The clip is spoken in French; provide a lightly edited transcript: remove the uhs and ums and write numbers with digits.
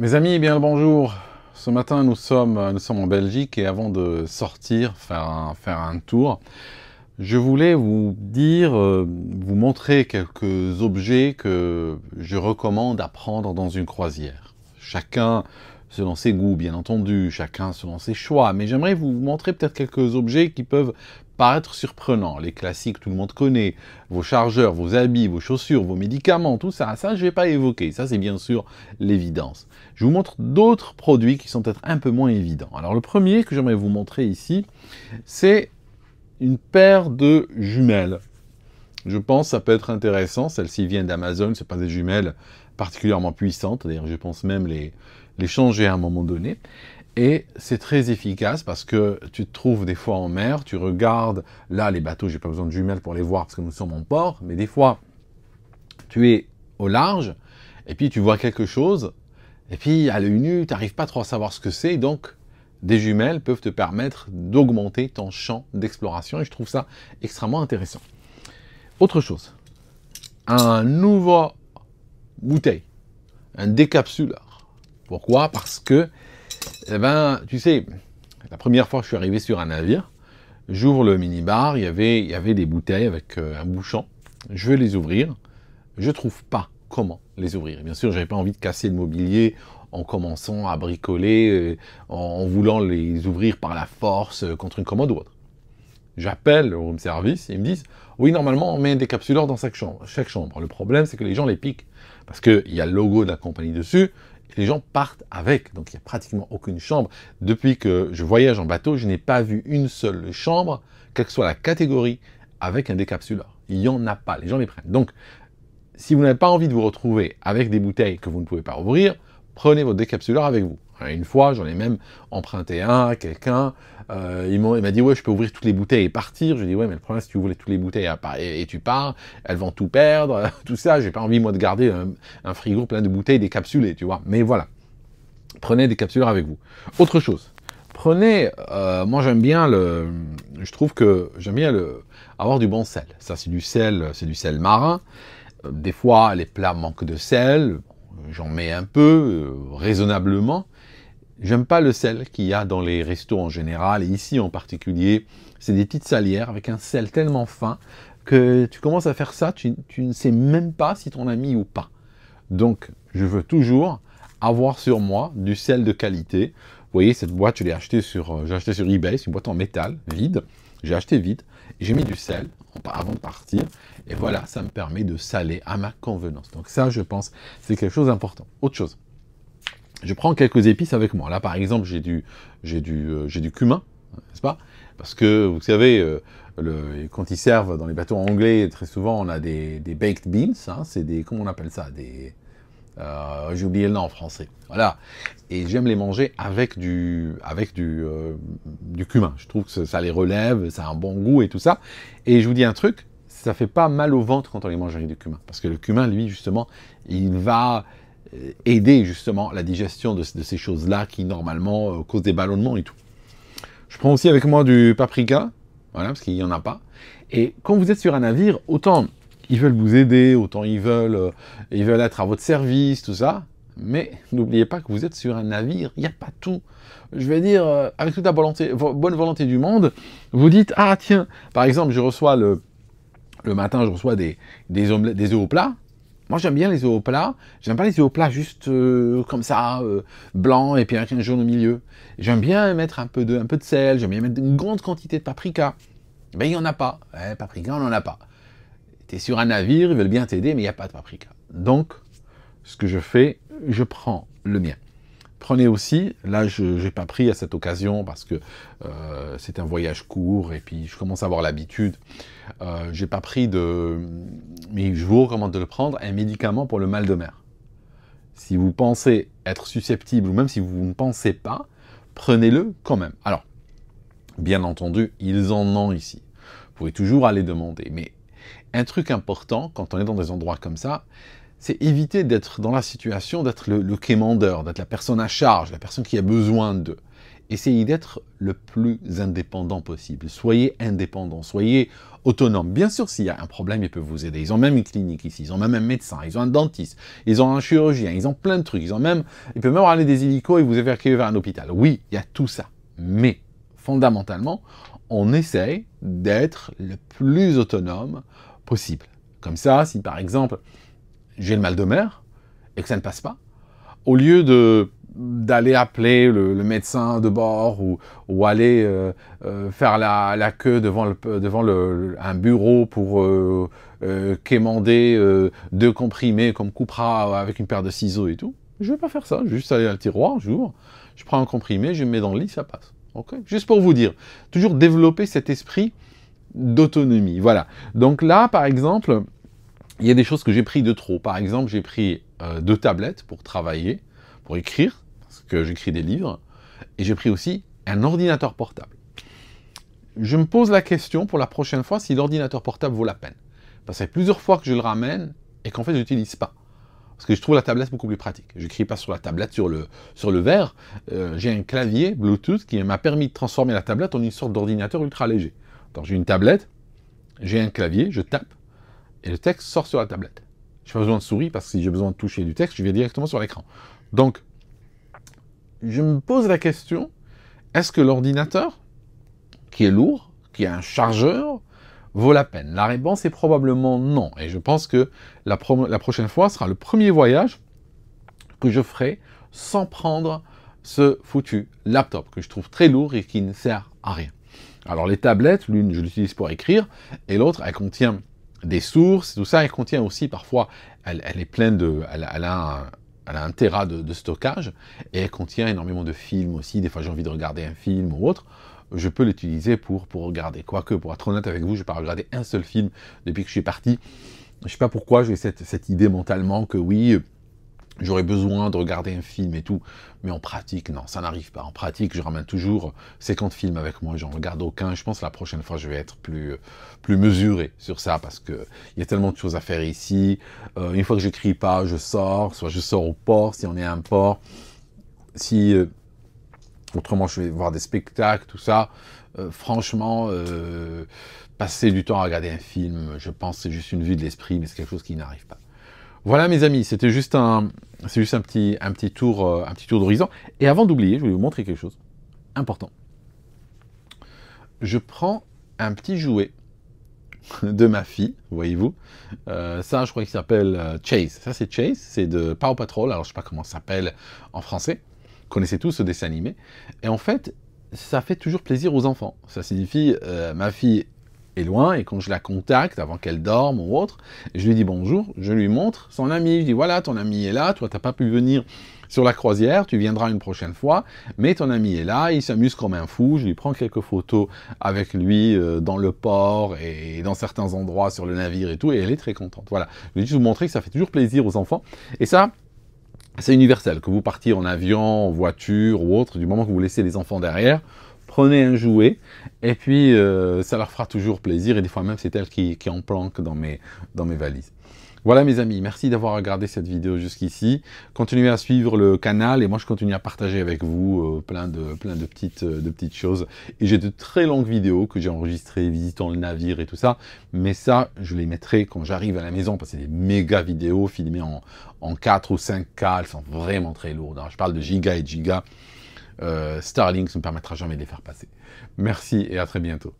Mes amis, bien le bonjour. Ce matin, nous sommes en Belgique et avant de sortir, faire un tour, je voulais vous dire, vous montrer quelques objets que je recommande à prendre dans une croisière. Chacun selon ses goûts, bien entendu, chacun selon ses choix, mais j'aimerais vous montrer peut-être quelques objets qui peuvent paraître surprenants. Les classiques, tout le monde connaît, vos chargeurs, vos habits, vos chaussures, vos médicaments, tout ça, je ne vais pas évoquer, ça c'est bien sûr l'évidence. Je vous montre d'autres produits qui sont peut-être un peu moins évidents. Alors le premier que j'aimerais vous montrer ici, c'est une paire de jumelles. Je pense que ça peut être intéressant. Celles-ci viennent d'Amazon, ce pas des jumelles particulièrement puissantes. D'ailleurs, je pense même les changer à un moment donné. Et c'est très efficace parce que tu te trouves des fois en mer, tu regardes, là les bateaux, j'ai pas besoin de jumelles pour les voir parce que nous sommes en port, mais des fois, tu es au large, et puis tu vois quelque chose, et puis à l'œil nu, tu n'arrives pas trop à savoir ce que c'est, donc des jumelles peuvent te permettre d'augmenter ton champ d'exploration, et je trouve ça extrêmement intéressant. Autre chose, un nouveau bouteille, un décapsuleur. Pourquoi? Parce que, eh ben, tu sais, la première fois que je suis arrivé sur un navire, j'ouvre le minibar, il y avait des bouteilles avec un bouchon, je vais les ouvrir, je ne trouve pas comment les ouvrir. Bien sûr, je n'avais pas envie de casser le mobilier en commençant à bricoler, en voulant les ouvrir par la force contre une commode ou autre. J'appelle le room service et ils me disent « Oui, normalement, on met un décapsuleur dans chaque chambre. Le problème, c'est que les gens les piquent. Parce qu'il y a le logo de la compagnie dessus, et les gens partent avec. Donc, il n'y a pratiquement aucune chambre. Depuis que je voyage en bateau, je n'ai pas vu une seule chambre, quelle que soit la catégorie, avec un décapsuleur. Il n'y en a pas. Les gens les prennent. Donc, si vous n'avez pas envie de vous retrouver avec des bouteilles que vous ne pouvez pas ouvrir, prenez votre décapsuleur avec vous. Une fois, j'en ai même emprunté un à quelqu'un. Il m'a dit, ouais, je peux ouvrir toutes les bouteilles et partir. Je lui ai dit, ouais, mais le problème, si tu ouvres toutes les bouteilles et tu pars, elles vont tout perdre, tout ça. J'ai pas envie, moi, de garder un frigo plein de bouteilles décapsulées, tu vois. Mais voilà. Prenez des capsuleurs avec vous. Autre chose. Prenez, moi, j'aime bien je trouve que j'aime bien avoir du bon sel. Ça, c'est du sel marin. Des fois, les plats manquent de sel. J'en mets un peu, raisonnablement. J'aime pas le sel qu'il y a dans les restos en général, et ici en particulier, c'est des petites salières avec un sel tellement fin que tu commences à faire ça, tu ne sais même pas si ton ami ou pas. Donc, je veux toujours avoir sur moi du sel de qualité. Vous voyez, cette boîte, je l'ai achetée j'ai acheté sur eBay, c'est une boîte en métal, vide. J'ai acheté vide, et j'ai mis du sel avant de partir, et voilà, ça me permet de saler à ma convenance. Donc ça, je pense, c'est quelque chose d'important. Autre chose. Je prends quelques épices avec moi. Là, par exemple, j'ai du cumin, n'est-ce pas? Parce que, vous savez, quand ils servent dans les bateaux anglais, très souvent, on a des baked beans. Hein, c'est des, comment on appelle ça? J'ai oublié le nom en français. Voilà. Et j'aime les manger avec du cumin. Je trouve que ça les relève, ça a un bon goût et tout ça. Et je vous dis un truc, ça fait pas mal au ventre quand on les mange avec du cumin. Parce que le cumin, lui, justement, il va aider justement la digestion de ces choses-là qui normalement causent des ballonnements et tout. Je prends aussi avec moi du paprika, voilà, parce qu'il n'y en a pas. Et quand vous êtes sur un navire, autant ils veulent vous aider, autant ils veulent être à votre service, tout ça, mais n'oubliez pas que vous êtes sur un navire, il n'y a pas tout. Je vais dire, avec toute la bonne volonté du monde, vous dites, ah tiens, par exemple, je reçois le matin, je reçois des œufs au plat. Moi, j'aime bien les œufs au plat. J'aime pas les œufs au plat juste comme ça, blanc et puis avec un jaune au milieu. J'aime bien mettre un peu de sel. J'aime bien mettre une grande quantité de paprika. Ben, il n'y en a pas. Paprika, on n'en a pas. Tu es sur un navire, ils veulent bien t'aider, mais il n'y a pas de paprika. Donc, ce que je fais, je prends le mien. Prenez aussi, là je n'ai pas pris à cette occasion parce que c'est un voyage court et puis je commence à avoir l'habitude. J'ai pas pris mais je vous recommande de le prendre, un médicament pour le mal de mer. Si vous pensez être susceptible ou même si vous ne pensez pas, prenez-le quand même. Alors, bien entendu, ils en ont ici. Vous pouvez toujours aller demander, mais un truc important quand on est dans des endroits comme ça, c'est éviter d'être dans la situation d'être le quémandeur, d'être la personne à charge, la personne qui a besoin d'eux. essayez d'être le plus indépendant possible. Soyez indépendant, soyez autonome. Bien sûr, s'il y a un problème, ils peuvent vous aider. Ils ont même une clinique ici, ils ont même un médecin, ils ont un dentiste, ils ont un chirurgien, ils ont plein de trucs. Ils peuvent même aller des hélicos et vous évacuer vers un hôpital. Oui, il y a tout ça. Mais, fondamentalement, on essaye d'être le plus autonome possible. Comme ça, si par exemple, j'ai le mal de mer et que ça ne passe pas, au lieu d'aller appeler le médecin de bord ou aller faire la queue devant un bureau pour quémander 2 comprimés comme coupera avec une paire de ciseaux et tout, je ne vais pas faire ça. Je vais juste aller à le tiroir, j'ouvre, je prends un comprimé, je me mets dans le lit, ça passe. Okay, juste pour vous dire, toujours développer cet esprit d'autonomie. Voilà. Donc là, par exemple, il y a des choses que j'ai pris de trop. Par exemple, j'ai pris 2 tablettes pour travailler, pour écrire, parce que j'écris des livres, et j'ai pris aussi un ordinateur portable. Je me pose la question pour la prochaine fois si l'ordinateur portable vaut la peine. Parce que ça fait plusieurs fois que je le ramène et qu'en fait je n'utilise pas. Parce que je trouve la tablette beaucoup plus pratique. Je n'écris pas sur la tablette, sur le verre. J'ai un clavier Bluetooth qui m'a permis de transformer la tablette en une sorte d'ordinateur ultra léger. Donc j'ai une tablette, j'ai un clavier, je tape, et le texte sort sur la tablette. Je n'ai pas besoin de souris, parce que si j'ai besoin de toucher du texte, je vais directement sur l'écran. Donc, je me pose la question, est-ce que l'ordinateur, qui est lourd, qui a un chargeur, vaut la peine? La réponse est probablement non. Et je pense que la prochaine fois sera le premier voyage que je ferai sans prendre ce foutu laptop, que je trouve très lourd et qui ne sert à rien. Alors les tablettes, l'une je l'utilise pour écrire, et l'autre elle contient des sources, tout ça, elle contient aussi parfois, elle est pleine de, elle a un téra de stockage, et elle contient énormément de films aussi. Des fois j'ai envie de regarder un film ou autre, je peux l'utiliser pour regarder. Quoique, pour être honnête avec vous, je n'ai pas regardé un seul film depuis que je suis parti. Je ne sais pas pourquoi j'ai cette idée mentalement que oui, j'aurais besoin de regarder un film et tout, mais en pratique, non, ça n'arrive pas. En pratique, je ramène toujours 50 films avec moi, j'en regarde aucun. Je pense que la prochaine fois, je vais être plus mesuré sur ça, parce qu'il y a tellement de choses à faire ici. Une fois que j'écris pas, je sors, soit je sors au port, si on est à un port. Si, autrement, je vais voir des spectacles, tout ça. Franchement, passer du temps à regarder un film, je pense que c'est juste une vue de l'esprit, mais c'est quelque chose qui n'arrive pas. Voilà mes amis, c'était juste un petit tour d'horizon. Et avant d'oublier, je vais vous montrer quelque chose important. Je prends un petit jouet de ma fille, voyez-vous. Ça, je crois qu'il s'appelle Chase. Ça, c'est Chase, c'est de Paw Patrol. Alors, je ne sais pas comment ça s'appelle en français. Vous connaissez tous ce dessin animé. Et en fait, ça fait toujours plaisir aux enfants. Ça signifie, ma fille est loin, et quand je la contacte avant qu'elle dorme ou autre, je lui dis bonjour, je lui montre son ami, je dis voilà, ton ami est là, toi t'as pas pu venir sur la croisière, tu viendras une prochaine fois, mais ton ami est là, il s'amuse comme un fou, je lui prends quelques photos avec lui dans le port et dans certains endroits sur le navire et tout, et elle est très contente. Voilà, je vais juste vous montrer que ça fait toujours plaisir aux enfants, et ça, c'est universel, que vous partiez en avion, en voiture ou autre, du moment que vous laissez les enfants derrière, prenez un jouet, et puis ça leur fera toujours plaisir, et des fois même c'est elle qui en planque dans mes valises. Voilà mes amis, merci d'avoir regardé cette vidéo jusqu'ici. Continuez à suivre le canal, et moi je continue à partager avec vous plein de petites choses. Et j'ai de très longues vidéos que j'ai enregistrées visitant le navire et tout ça, mais ça je les mettrai quand j'arrive à la maison, parce que c'est des méga vidéos filmées en 4 ou 5K, elles sont vraiment très lourdes, hein. Je parle de gigas et de gigas. Starlink ne me permettra jamais de les faire passer. Merci et à très bientôt.